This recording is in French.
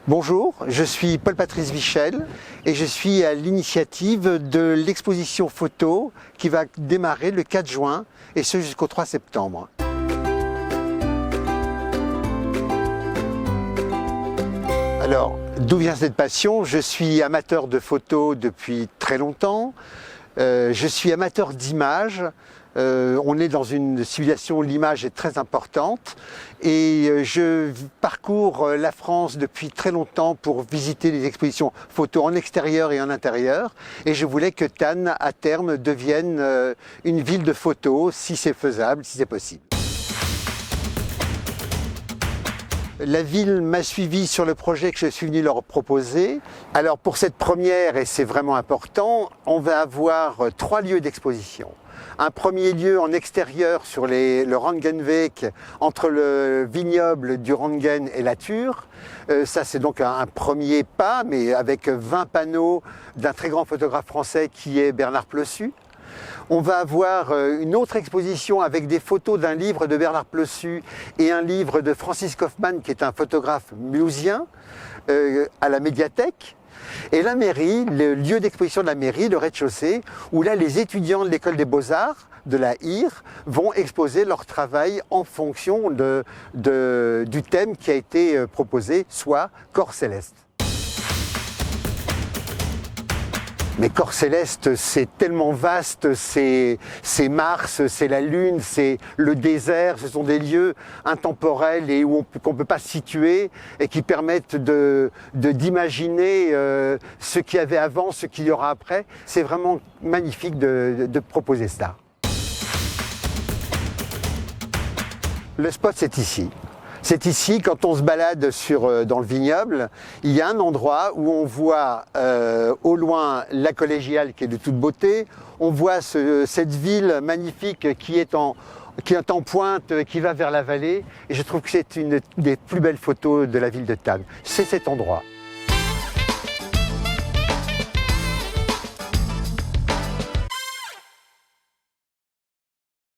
Bonjour, je suis Paul-Patrice Vichel et je suis à l'initiative de l'exposition photo qui va démarrer le 4 juin et ce jusqu'au 3 septembre. Alors, d'où vient cette passion? Je suis amateur de photos depuis très longtemps, je suis amateur d'images. On est dans une civilisation où l'image est très importante et je parcours la France depuis très longtemps pour visiter les expositions photos en extérieur et en intérieur et je voulais que Thann à terme devienne une ville de photos si c'est faisable, si c'est possible. La ville m'a suivi sur le projet que je suis venu leur proposer. Alors pour cette première, et c'est vraiment important, on va avoir 3 lieux d'exposition. Un premier lieu en extérieur sur le Rangenweg entre le vignoble du Rangen et la Thur. Ça c'est donc un premier pas, mais avec 20 panneaux d'un très grand photographe français qui est Bernard Plossu. On va avoir une autre exposition avec des photos d'un livre de Bernard Plossu et un livre de Francis Kaufmann qui est un photographe mulhousien à la médiathèque. Et la mairie, le lieu d'exposition de la mairie, le rez-de-chaussée, où là les étudiants de l'école des beaux-arts de la HIR vont exposer leur travail en fonction du thème qui a été proposé, soit Corps céleste. Mais Corps céleste, c'est tellement vaste, c'est Mars, c'est la Lune, c'est le désert, ce sont des lieux intemporels et qu'on ne peut pas situer et qui permettent d'imaginer ce qu'il y avait avant, ce qu'il y aura après. C'est vraiment magnifique de proposer ça. Le spot, c'est ici. C'est ici, quand on se balade dans le vignoble, il y a un endroit où on voit au loin la collégiale qui est de toute beauté, on voit cette ville magnifique qui est en pointe, qui va vers la vallée, et je trouve que c'est une des plus belles photos de la ville de Thann. C'est cet endroit.